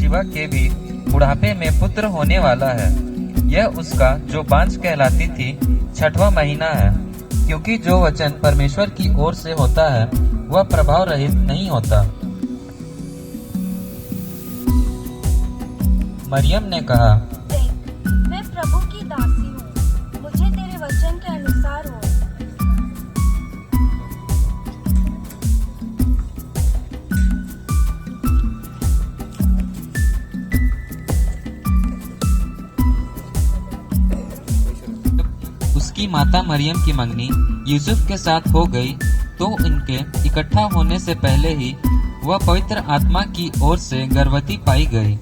शिवा के भी बुढ़ापे में पुत्र होने वाला है। यह उसका जो बांझ कहलाती थी 6वां महीना है, क्योंकि जो वचन परमेश्वर की ओर से होता है वह प्रभाव रहित नहीं होता। मरियम ने कहा, देख, मैं प्रभु की दासी हूँ, मुझे तेरे वचन के अनुसार हो। उसकी माता मरियम की मंगनी यूसुफ के साथ हो गई तो इनके इकट्ठा होने से पहले ही वह पवित्र आत्मा की ओर से गर्भवती पाई गई।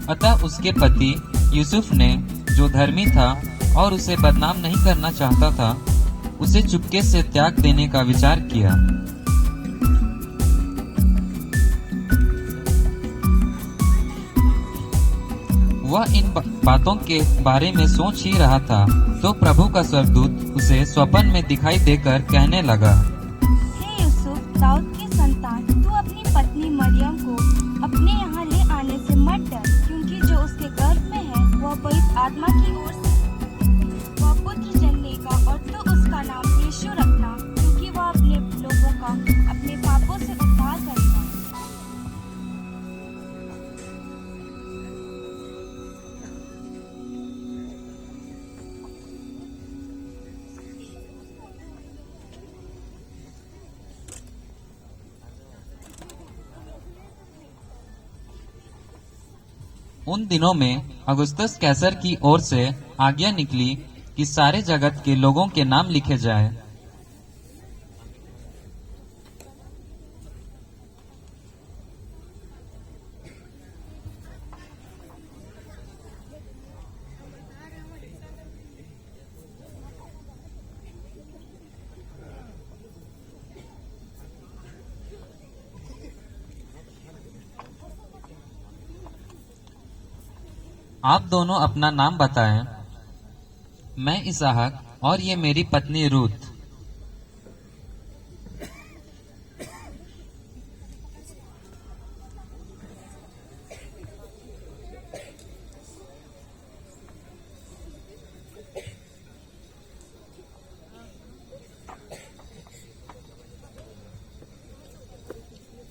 अतः उसके पति यूसुफ ने, जो धर्मी था और उसे बदनाम नहीं करना चाहता था, उसे चुपके से त्याग देने का विचार किया। वह इन बातों के बारे में सोच ही रहा था तो प्रभु का स्वर्गदूत उसे स्वप्न में दिखाई देकर कहने लगा, हे यूसुफ, दाऊद की संतान, तू अपनी पत्नी मरियम को अपने यहाँ ले आने से मत डर, क्योंकि जो उसके गर्भ में है वह पवित्र आत्मा की ओर से वह पुत्र जन्मेगा और तू उसका नाम यीशु रखना, क्योंकि वह अपने लोगों का अपने पापों से उद्धार करेगा। उन दिनों में अगुस्तस कैसर की ओर से आज्ञा निकली कि सारे जगत के लोगों के नाम लिखे जाए। आप दोनों अपना नाम बताएं। मैं इसहाक और ये मेरी पत्नी रूथ।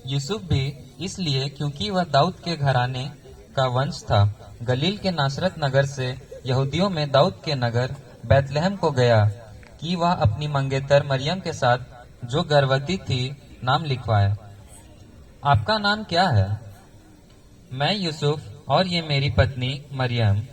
यूसुफ भी इसलिए क्योंकि वह दाऊद के घराने का वंश था। गलील के नासरत नगर से यहूदियों में दाऊद के नगर बैतलहम को गया कि वह अपनी मंगेतर मरियम के साथ जो गर्भवती थी नाम लिखवाए। आपका नाम क्या है? मैं यूसुफ और ये मेरी पत्नी मरियम।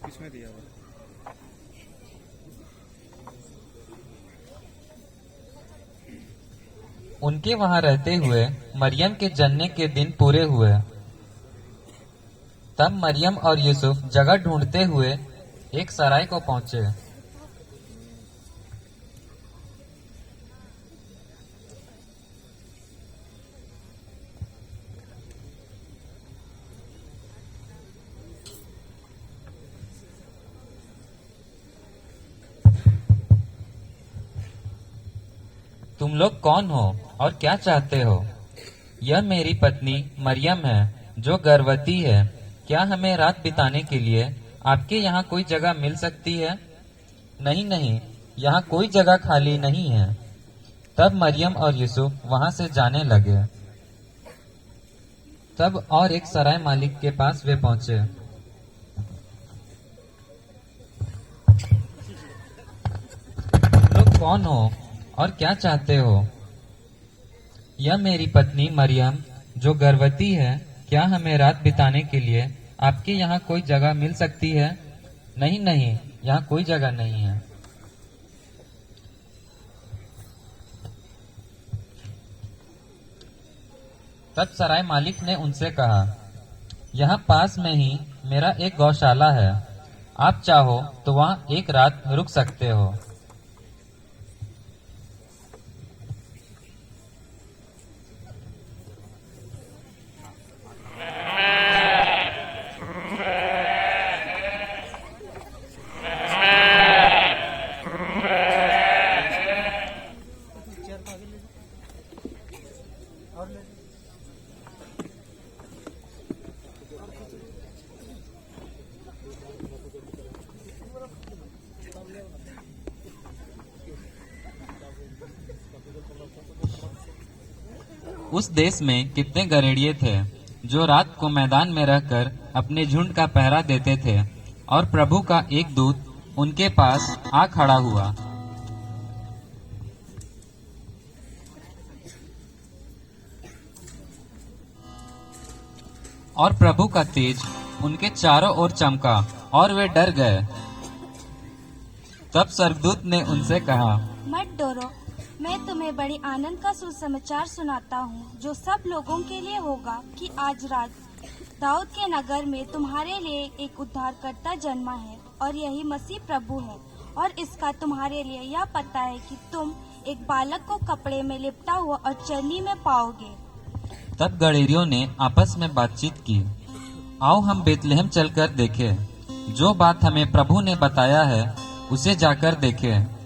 किसमें दिया हुआ? उनके वहां रहते हुए मरियम के जन्ने के दिन पूरे हुए। तब मरियम और यूसुफ जगह ढूंढते हुए एक सराय को पहुंचे। तुम लोग कौन हो और क्या चाहते हो? यह मेरी पत्नी मरियम है जो गर्भवती है। क्या हमें रात बिताने के लिए आपके यहाँ कोई जगह मिल सकती है? नहीं नहीं, यहाँ कोई जगह खाली नहीं है। तब मरियम और यूसुफ वहां से जाने लगे। तब और एक सराय मालिक के पास वे पहुंचे। तुम लोग कौन हो और क्या चाहते हो? यह मेरी पत्नी मरियम जो गर्भवती है। क्या हमें रात बिताने के लिए आपके यहाँ कोई जगह मिल सकती है? नहीं नहीं, यहाँ कोई जगह नहीं है। तब सराय मालिक ने उनसे कहा, यहाँ पास में ही मेरा एक गौशाला है। आप चाहो तो वहाँ एक रात रुक सकते हो। उस देश में कितने गरेड़िए थे जो रात को मैदान में रहकर अपने झुंड का पहरा देते थे, और प्रभु का एक दूत उनके पास आ खड़ा हुआ। और प्रभु का तेज उनके चारों ओर चमका और वे डर गए। तब स्वर्गदूत ने उनसे कहा, मत डरो, मैं तुम्हें बड़े आनंद का सुसमाचार सुनाता हूँ, जो सब लोगों के लिए होगा कि आज रात दाऊद के नगर में तुम्हारे लिए एक उद्धारकर्ता जन्मा है, और यही मसीह प्रभु है। और इसका तुम्हारे लिए यह पता है कि तुम एक बालक को कपड़े में लिपटा हुआ और चरनी में पाओगे। तब गड़ेरियों ने आपस में बातचीत की, आओ हम बेतलेहम चलकर देखें, जो बात हमें प्रभु ने बताया है उसे जाकर देखें।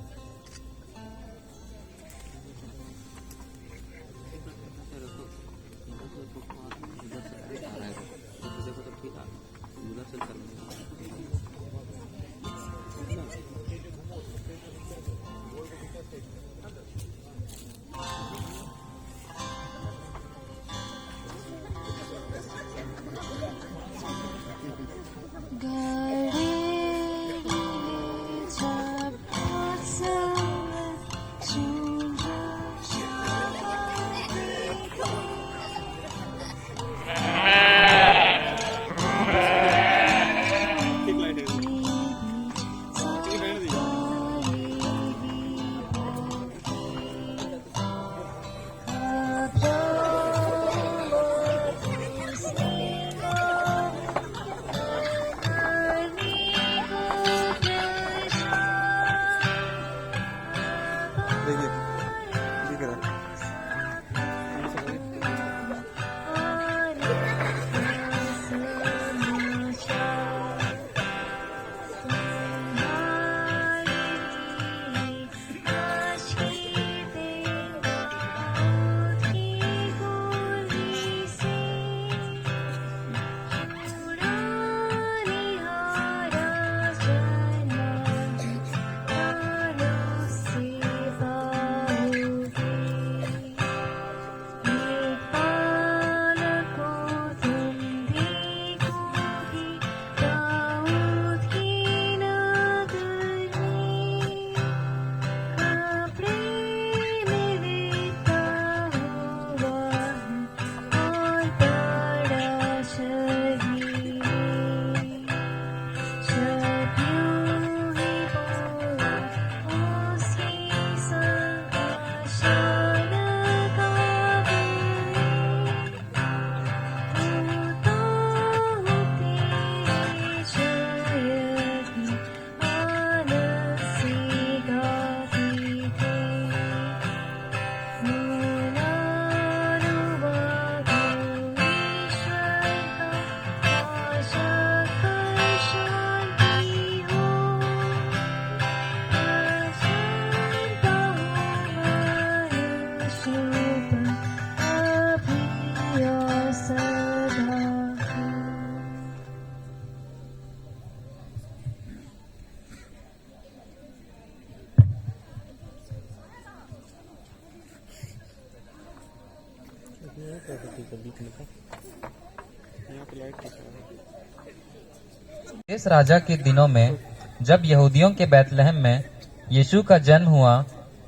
इस राजा के दिनों में जब यहूदियों के बैतलहम में यीशु का जन्म हुआ,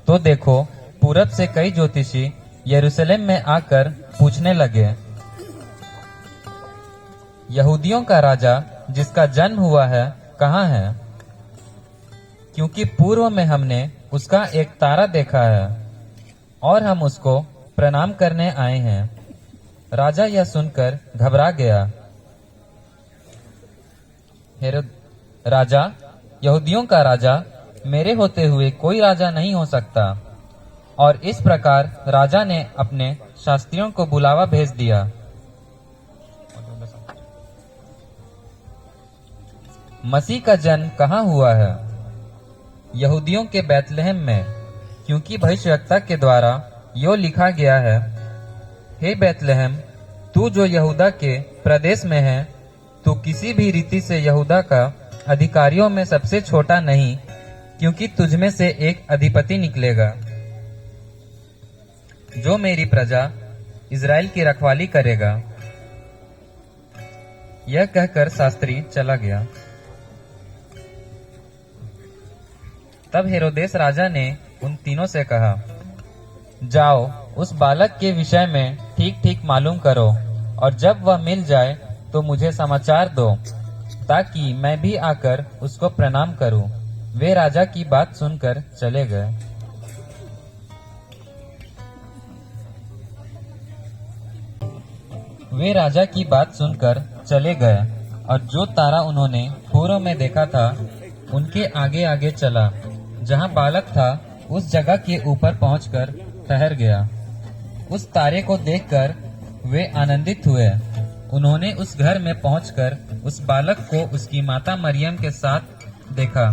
तो देखो पूरब से कई ज्योतिषी यरूशलेम में आकर पूछने लगे, यहूदियों का राजा जिसका जन्म हुआ है कहाँ है? क्योंकि पूर्व में हमने उसका एक तारा देखा है और हम उसको प्रणाम करने आए हैं। राजा यह सुनकर घबरा गया। राजा, यहूदियों का राजा, मेरे होते हुए कोई राजा नहीं हो सकता। और इस प्रकार राजा ने अपने शास्त्रियों को बुलावा भेज दिया। मसीह का जन्म कहाँ हुआ है? यहूदियों के बैतलहम में, क्योंकि भविष्यवक्ता के द्वारा यो लिखा गया है, हे बैतलहम, तू जो यहूदा के प्रदेश में है, तू किसी भी रीति से यहूदा का अधिकारियों में सबसे छोटा नहीं, क्योंकि तुझमें से एक अधिपति निकलेगा जो मेरी प्रजा इज़राइल की रखवाली करेगा। यह कहकर शास्त्री चला गया। तब हेरोदेस राजा ने उन तीनों से कहा, जाओ उस बालक के विषय में ठीक ठीक मालूम करो, और जब वह मिल जाए तो मुझे समाचार दो, ताकि मैं भी आकर उसको प्रणाम करूं। वे राजा की बात सुनकर चले गए। वे राजा की बात सुनकर चले गए, और जो तारा उन्होंने पूर्व में देखा था उनके आगे आगे चला। जहां बालक था उस जगह के ऊपर पहुंचकर ठहर गया। उस तारे को देखकर वे आनंदित हुए। उन्होंने उस घर में पहुंचकर उस बालक को उसकी माता मरियम के साथ देखा,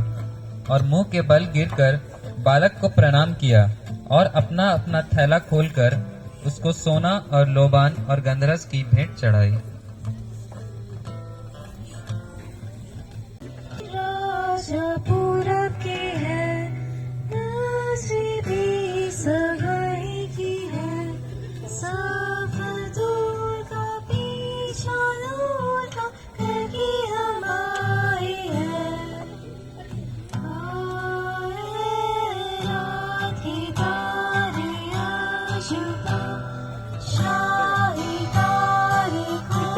और मुंह के बल गिरकर बालक को प्रणाम किया, और अपना अपना थैला खोलकर उसको सोना और लोबान और गंधरस की भेंट चढ़ाई। राजा पूरब के है, नसीबी सगाई की है, सब दूर का पीछा लूटा करके हम आए हैं। रात की तारे आशुका, शाही तारे को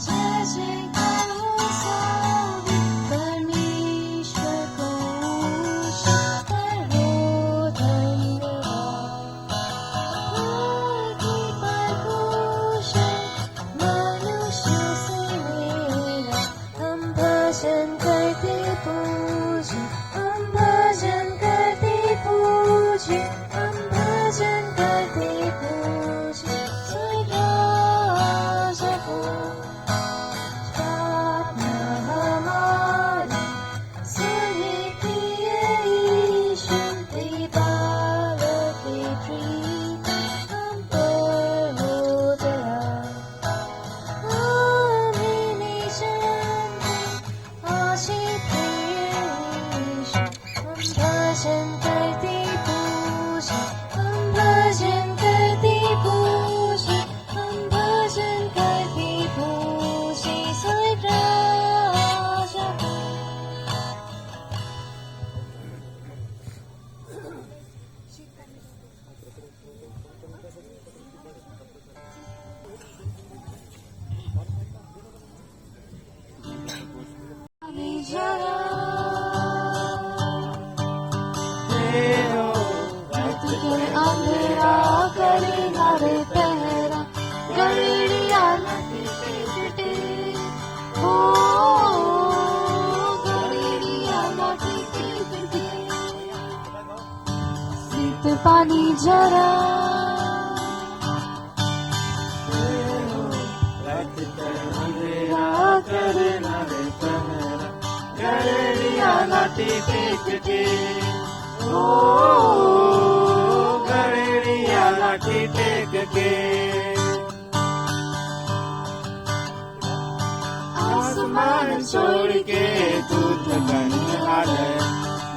जय जय करो सभी परमेश्वर को करो धन्यवाद। पृथ्वी पर भूषण मनुष्यों से मेरा, हम भजन करते पूजे, हम भजन करते पूजे, हम भजन करते पूजे स्वर्ग राजा को। प्रार्थना हमारी सुने प्रिय यीशु, तेरे बालक की प्रीत हम पर हो दया। आमीन जय आशी प्रिय यीशु, हम भजन करते पूजे, हम भजन करते पूजे, हम भजन करते पूजे स्वर्ग राजा को। अभी जरा रात के अंधेरा करे हरे पहरा, गड़िया लटी पिटे हो, गड़िया लटी पिटे। शीत पानी जरा अंधेरा करे हरे पहरा, गड़िया लटी पिटे हो, गड़िया लाठी टेक के। आसमान छोड़ के दूध बनी आले,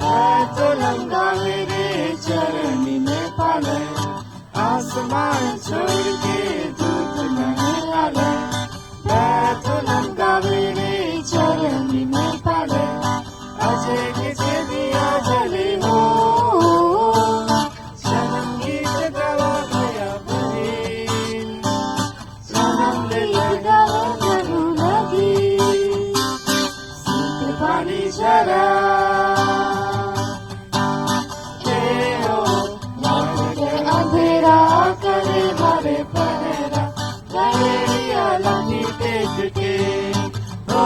मैं तो लंगा मेरे चरण में पाले। आसमान छोड़ के दूध बनी आले, मैं तो लंगा मेरे चरण में पाले। अजय किसे दिया जले हो, जन्म गीत गवा गया बहे, जन्म गीत गवा प्रभु लगी शीत पानी जरा। अंधेरा करे हरे पहरा, गड़िया लाठी टेक के हो,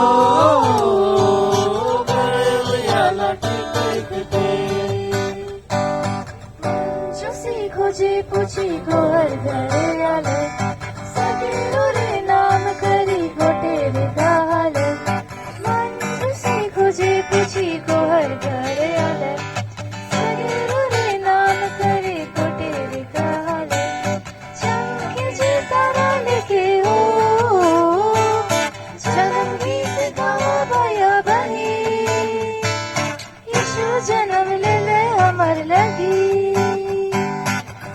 गड़िया लाठी टेक के। जो सीखो जी पूछी को हर घर आले, सगिलुरे नाम करी घोटे गाले। मन जो सीखो जी पूछी को हर घर आले, सगिलुरे नाम करी घोटे गाले। चमके जी तारा लिखे हो, जन्म गीत गावा भया बही, यीशु जन्म ले ले हमर लगी।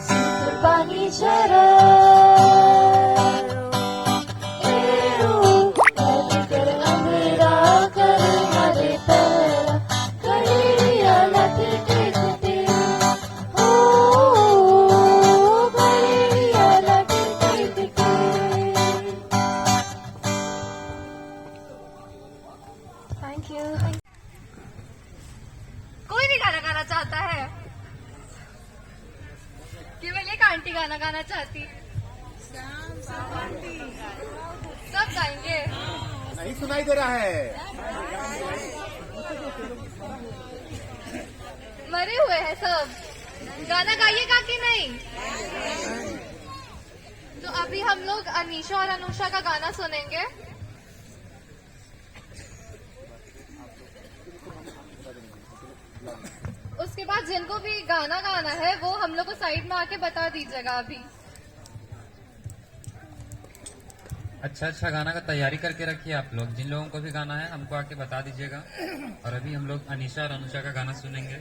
शीत पानी जरा कर अंधेरा कर हरे पहरा, गड़िया लटी टेकते हो, गड़िया लटी टेकते। Thank you. कोई नहीं गाना गाना चाहता है, केवल एक आंटी गाना गाना चाहती। सब गाएंगे। नहीं सुनाई दे रहा है। मरे हुए हैं सब, गाना गाइएगा कि नहीं? तो अभी हम लोग अनीशा और अनुषा का गाना सुनेंगे। उसके बाद जिनको भी गाना गाना है वो हम लोग को साइड में आके बता दीजिएगा अभी। अच्छा गाना का तैयारी करके रखिए आप लोग। जिन लोगों को भी गाना है हमको आके बता दीजिएगा। और अभी हम लोग अनीशा और अनुषा का गाना सुनेंगे।